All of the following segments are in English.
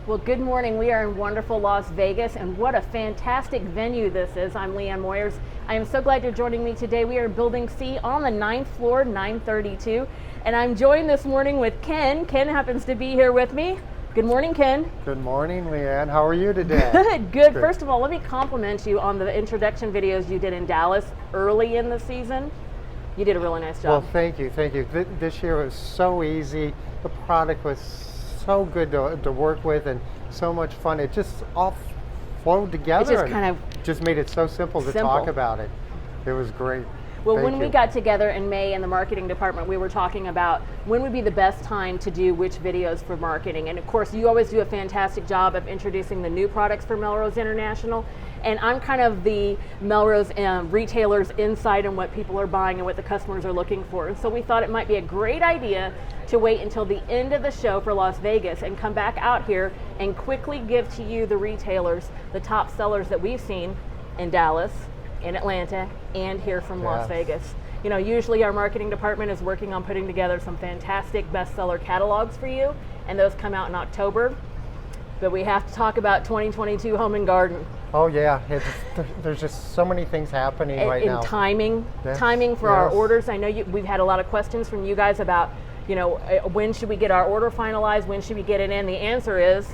Well, good morning. We are in wonderful Las Vegas, and what a fantastic venue this is. I'm LeAnn Moyers. I am so glad you're joining me today. We are in Building C on the 9th floor, 932, and I'm joined this morning with Ken. Ken happens to be here with me. Good morning, Ken. Good morning, LeAnn. How are you today? Good. First of all, let me compliment you on the introduction videos you did in Dallas early in the season. You did a really nice job. Well, thank you. This year was so easy. The product was so good to work with and so much fun. It just all flowed together. It just kind of just made it so simple to talk about it. It was great. Well, when we got together in May in the marketing department, we were talking about when would be the best time to do which videos for marketing. And of course, you always do a fantastic job of introducing the new products for Melrose International. And I'm kind of the Melrose retailer's insight on what people are buying and what the customers are looking for. And so we thought it might be a great idea to wait until the end of the show for Las Vegas and come back out here and quickly give to you, the retailers, the top sellers that we've seen in Dallas, in Atlanta, and here from Las Vegas. You know, usually our marketing department is working on putting together some fantastic bestseller catalogs for you, and those come out in October. But we have to talk about 2022 Home and Garden. Oh yeah, there's just so many things happening right now. And timing for our orders. I know we've had a lot of questions from you guys about, you know, when should we get our order finalized? When should we get it in? The answer is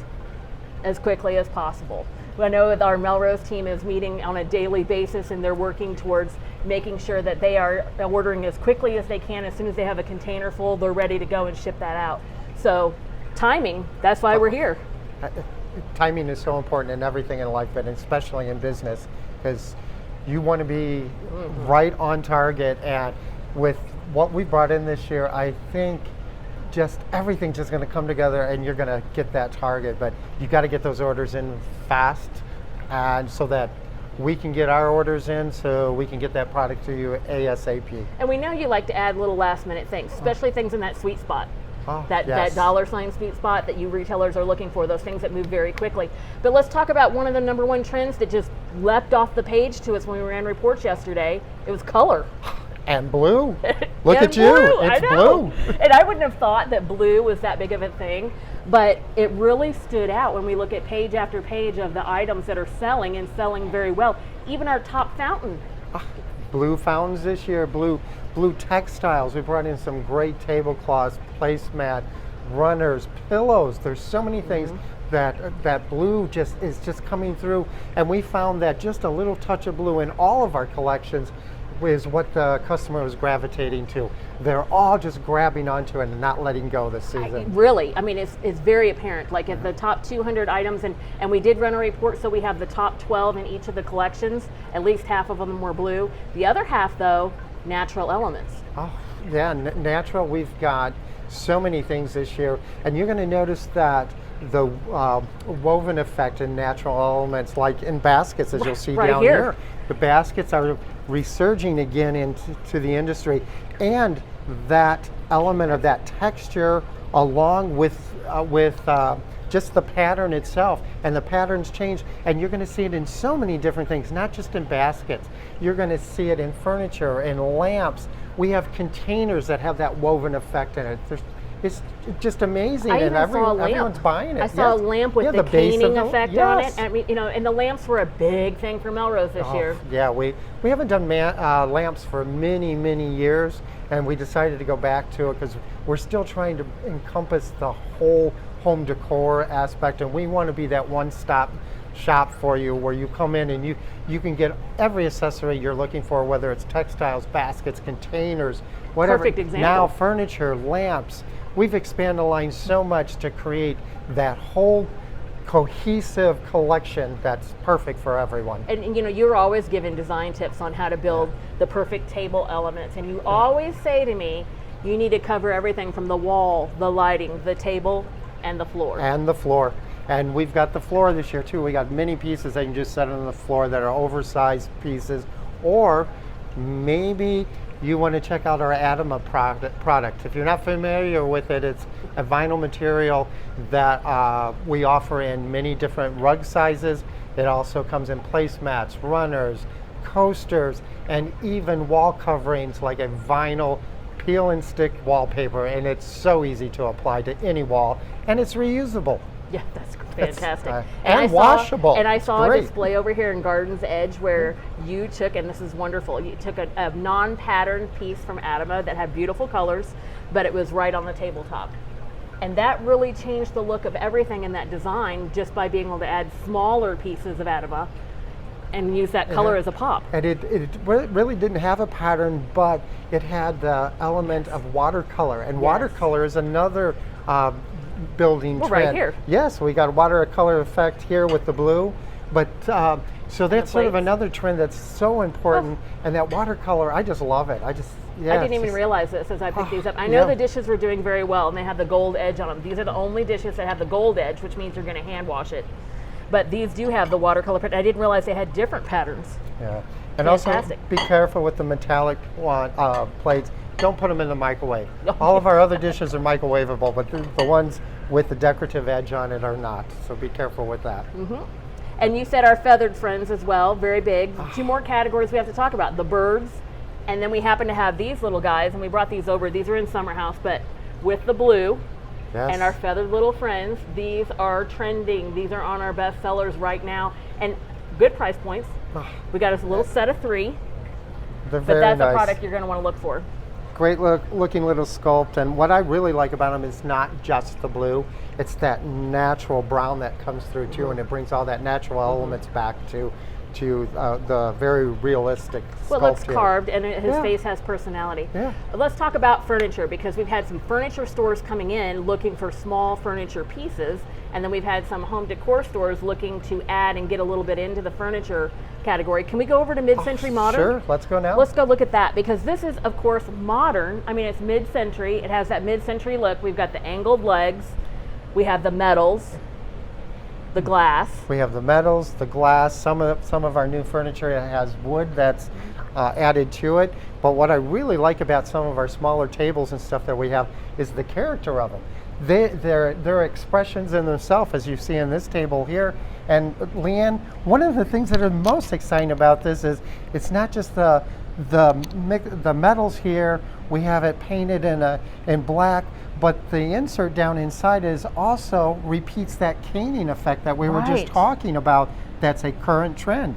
as quickly as possible. I know that our Melrose team is meeting on a daily basis, and they're working towards making sure that they are ordering as quickly as they can. As soon as they have a container full, they're ready to go and ship that out. So timing, that's why we're here. Timing is so important in everything in life, but especially in business, because you want to be right on target. And with what we brought in this year, I think just everything's just going to come together and you're going to get that target. But you got to get those orders in fast, and so that we can get our orders in, so we can get that product to you ASAP. And we know you like to add little last minute things, especially things in that sweet spot. That $sign sweet spot that you retailers are looking for, those things that move very quickly. But let's talk about one of the number one trends that just leapt off the page to us when we ran reports yesterday. It was color. And blue. Look at you. It's blue. And I wouldn't have thought that blue was that big of a thing, but it really stood out when we look at page after page of the items that are selling and selling very well. Even our top fountain. Blue fountains this year, blue textiles. We brought in some great tablecloths, placemat, runners, pillows. There's so many things that blue is just coming through, and we found that just a little touch of blue in all of our collections is what the customer was gravitating to. They're all just grabbing onto it and not letting go this season. Really, I mean, it's very apparent. Like at the top 200 items, and we did run a report, so we have the top 12 in each of the collections. At least half of them were blue. The other half, though, natural elements. Oh, yeah, natural. We've got so many things this year, and you're going to notice that the woven effect in natural elements, like in baskets, as you'll see down here. The baskets are resurging again into the industry, and that element of that texture, along with just the pattern itself, and the patterns change, and you're going to see it in so many different things, not just in baskets. You're going to see it in furniture, in lamps. We have containers that have that woven effect in it. It's just amazing, and everyone's buying it. I saw a lamp with the caning effect on it. I mean, you know, and the lamps were a big thing for Melrose this year. Yeah, we haven't done lamps for many, many years, and we decided to go back to it because we're still trying to encompass the whole home decor aspect, and we want to be that one-stop shop for you, where you come in and you can get every accessory you're looking for, whether it's textiles, baskets, containers, whatever. Perfect example. Now furniture, lamps. We've expanded the line so much to create that whole cohesive collection that's perfect for everyone. And you know, you're always giving design tips on how to build the perfect table elements, and you always say to me, you need to cover everything from the wall, the lighting, the table, and the floor. And we've got the floor this year too. We got many pieces that you can just set on the floor that are oversized pieces, or maybe you want to check out our Adama product. If you're not familiar with it, it's a vinyl material that we offer in many different rug sizes. It also comes in placemats, runners, coasters, and even wall coverings like a vinyl peel and stick wallpaper, and it's so easy to apply to any wall, and it's reusable. Yeah, that's fantastic. And washable. And I It's saw a great. display over here in Garden's Edge where you took, and this is wonderful, you took a non-patterned piece from Adama that had beautiful colors, but it was right on the tabletop. And that really changed the look of everything in that design just by being able to add smaller pieces of Adama and use that color as a pop. And it really didn't have a pattern, but it had the element of watercolor. And watercolor is another building trend. Right here. Yes, we got a watercolor effect here with the blue. But so that's sort of another trend that's so important. And that watercolor, I just love it. I didn't even realize this as I picked these up. I know the dishes were doing very well, and they have the gold edge on them. These are the only dishes that have the gold edge, which means you're going to hand wash it. But these do have the watercolor print. I didn't realize they had different patterns. Yeah, and also be careful with the metallic plates. Don't put them in the microwave. All of our other dishes are microwavable, but the ones with the decorative edge on it are not. So be careful with that. And you said our feathered friends as well, very big. Two more categories we have to talk about: the birds, and then we happen to have these little guys, and we brought these over. These are in Summer House, but with the blue. Yes. And our feathered little friends, these are trending. These are on our best sellers right now, and good price points. We got us a little set of 3, but that's a product you're going to want to look for. Great looking little sculpt, and what I really like about them is not just the blue, it's that natural brown that comes through too, and it brings all that natural elements back to the very realistic sculpt. Well, it looks carved, and his face has personality. But let's talk about furniture, because we've had some furniture stores coming in looking for small furniture pieces, and then we've had some home decor stores looking to add and get a little bit into the furniture category. Can we go over to mid-century modern? Sure, let's go now. Let's go look at that, because this is, of course, modern. I mean, it's mid-century. It has that mid-century look. We've got the angled legs. We have the metals. The glass. We have the metals, the glass. Some of our new furniture has wood that's added to it. But what I really like about some of our smaller tables and stuff that we have is the character of them. They're expressions in themselves, as you see in this table here. And LeAnn, one of the things that are most exciting about this is it's not just the metals here. We have it painted in black. But the insert down inside also repeats that caning effect that we were just talking about. That's a current trend.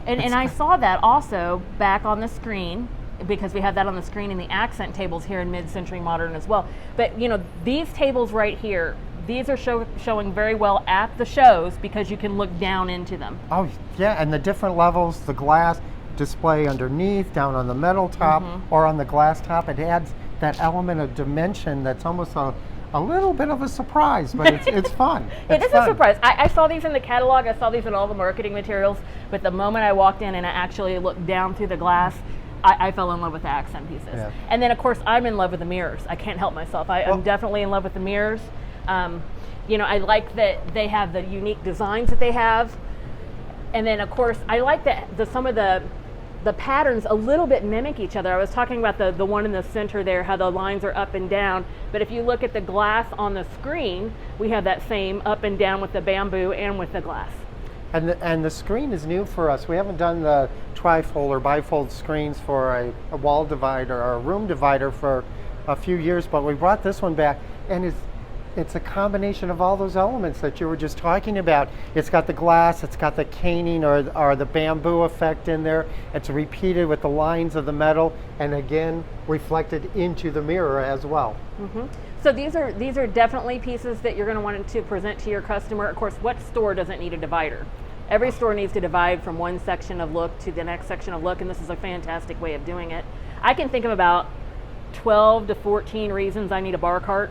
And I saw that also back on the screen, because we have that on the screen in the accent tables here in mid-century modern as well. But you know, these tables right here, these are showing very well at the shows because you can look down into them. Oh yeah, and the different levels, the glass display underneath, down on the metal top, or on the glass top, it adds that element of dimension that's almost a little bit of a surprise, but it's fun. It is a surprise. I saw these in the catalog, I saw these in all the marketing materials, but the moment I walked in and I actually looked down through the glass, I fell in love with the accent pieces. Yeah. And then of course I'm in love with the mirrors. I can't help myself. I'm definitely in love with the mirrors. You know, I like that they have the unique designs that they have. And then of course I like that some of the patterns a little bit mimic each other. I was talking about the one in the center there, how the lines are up and down, but if you look at the glass on the screen, we have that same up and down with the bamboo and with the glass. And the screen is new for us. We haven't done the trifold or bifold screens for a wall divider or a room divider for a few years, but we brought this one back, and it's a combination of all those elements that you were just talking about. It's got the glass, it's got the caning or the bamboo effect in there. It's repeated with the lines of the metal, and again reflected into the mirror as well. So these are definitely pieces that you're going to want to present to your customer. Of course, what store doesn't need a divider? Every store needs to divide from one section of look to the next section of look, and this is a fantastic way of doing it. I can think of about 12 to 14 reasons I need a bar cart.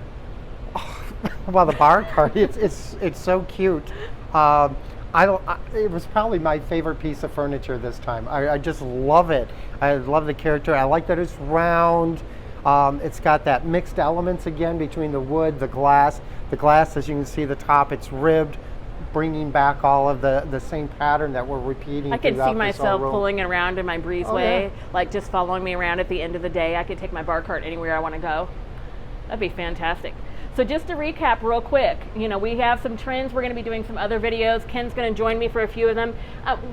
Well, the bar cart, it's so cute. It was probably my favorite piece of furniture this time. I just love it. I love the character. I like that it's round. It's got that mixed elements again between the wood, the glass. The glass, as you can see, the top, it's ribbed, bringing back all of the same pattern that we're repeating. I could see myself pulling it around in my breezeway, like just following me around at the end of the day. I could take my bar cart anywhere I want to go. That'd be fantastic. So just to recap real quick, you know, we have some trends. We're going to be doing some other videos. Ken's going to join me for a few of them.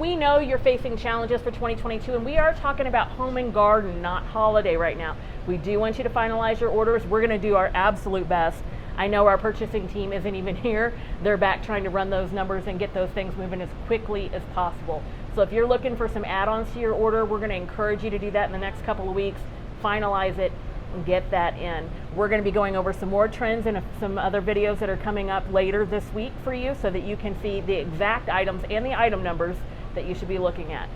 We know you're facing challenges for 2022, and we are talking about home and garden, not holiday right now. We do want you to finalize your orders. We're going to do our absolute best. I know our purchasing team isn't even here. They're back trying to run those numbers and get those things moving as quickly as possible. So if you're looking for some add-ons to your order, we're going to encourage you to do that in the next couple of weeks. Finalize it and get that in. We're going to be going over some more trends and some other videos that are coming up later this week for you so that you can see the exact items and the item numbers that you should be looking at.